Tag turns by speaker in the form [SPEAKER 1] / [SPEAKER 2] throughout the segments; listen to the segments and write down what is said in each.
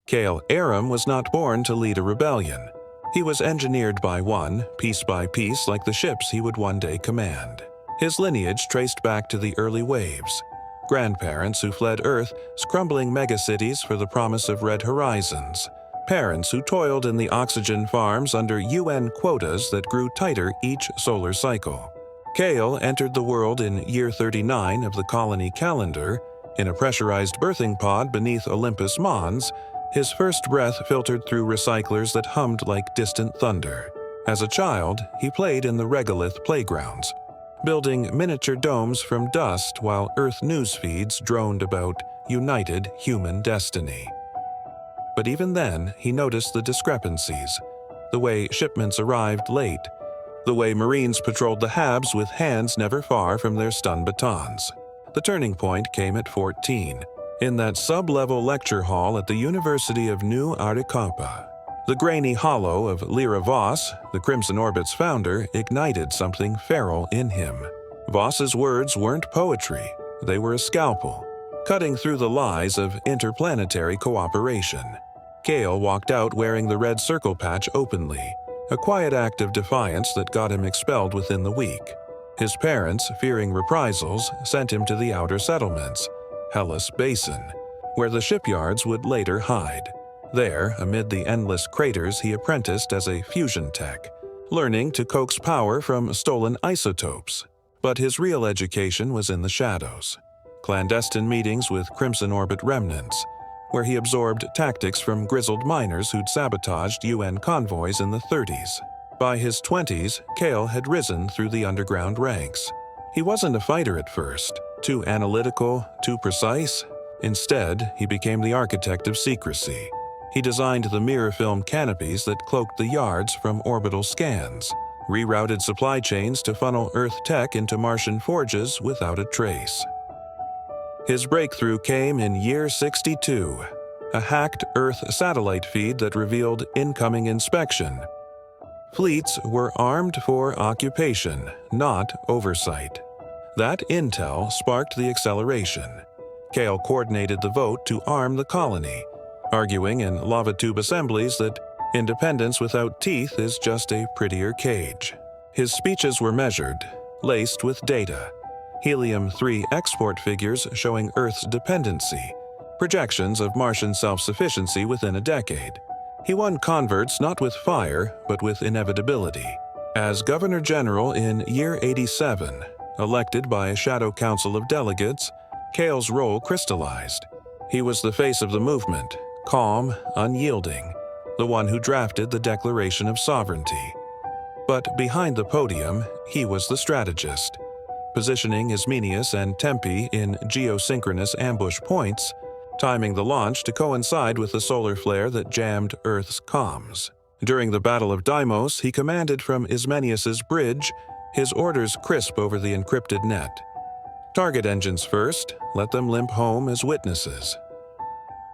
[SPEAKER 1] Kale Aram was not born to lead a rebellion. He was engineered by one, piece by piece, like the ships he would one day command. His lineage traced back to the early waves, grandparents who fled Earth's crumbling megacities for the promise of red horizons, parents who toiled in the oxygen farms under UN quotas that grew tighter each solar cycle. Kale entered the world in year 39 of the colony calendar, in a pressurized birthing pod beneath Olympus Mons. His first breath filtered through recyclers that hummed like distant thunder. As a child, he played in the regolith playgrounds, building miniature domes from dust while Earth news feeds droned about united human destiny. But even then, he noticed the discrepancies, the way shipments arrived late, the way Marines patrolled the Habs with hands never far from their stun batons. The turning point came at 14, in that sub-level lecture hall at the University of New Arequipa. The grainy hollow of Lyra Voss, the Crimson Orbit's founder, ignited something feral in him. Voss's words weren't poetry, they were a scalpel, cutting through the lies of interplanetary cooperation. Kale walked out wearing the red circle patch openly, a quiet act of defiance that got him expelled within the week. His parents, fearing reprisals, sent him to the outer settlements, Hellas Basin, where the shipyards would later hide. There, amid the endless craters, he apprenticed as a fusion tech, learning to coax power from stolen isotopes. But his real education was in the shadows. Clandestine meetings with Crimson Orbit remnants, where he absorbed tactics from grizzled miners who'd sabotaged UN convoys in the 30s. By his 20s, Kale had risen through the underground ranks. He wasn't a fighter at first, too analytical, too precise. Instead, he became the architect of secrecy. He designed the mirror film canopies that cloaked the yards from orbital scans, rerouted supply chains to funnel Earth tech into Martian forges without a trace. His breakthrough came in year 62, a hacked Earth satellite feed that revealed incoming inspection. Fleets were armed for occupation, not oversight. That intel sparked the acceleration. Kale coordinated the vote to arm the colony, arguing in lava tube assemblies that independence without teeth is just a prettier cage. His speeches were measured, laced with data. Helium-3 export figures showing Earth's dependency, projections of Martian self-sufficiency within a decade. He won converts not with fire, but with inevitability. As Governor General in year 87, elected by a shadow council of delegates, Kale's role crystallized. He was the face of the movement, calm, unyielding, the one who drafted the Declaration of Sovereignty. But behind the podium, he was the strategist, positioning Ismenias and Tempe in geosynchronous ambush points, timing the launch to coincide with the solar flare that jammed Earth's comms. During the Battle of Deimos, he commanded from Ismenias's bridge, his orders crisp over the encrypted net. Target engines first, let them limp home as witnesses.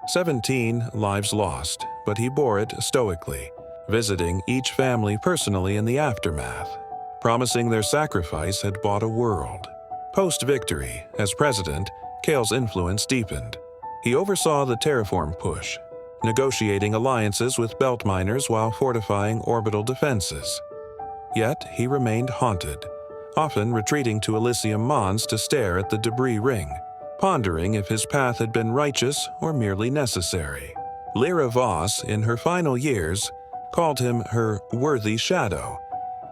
[SPEAKER 1] 17 lives lost, but he bore it stoically, visiting each family personally in the aftermath, promising their sacrifice had bought a world. Post-victory, as president, Kale's influence deepened. He oversaw the terraform push, negotiating alliances with belt miners while fortifying orbital defenses. Yet he remained haunted, often retreating to Elysium Mons to stare at the debris ring, pondering if his path had been righteous or merely necessary. Lyra Voss, in her final years, called him her worthy shadow,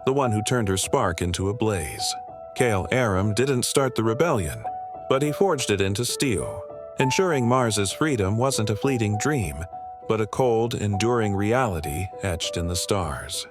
[SPEAKER 1] the one who turned her spark into a blaze. Kale Aram didn't start the rebellion, but he forged it into steel, ensuring Mars's freedom wasn't a fleeting dream, but a cold, enduring reality etched in the stars.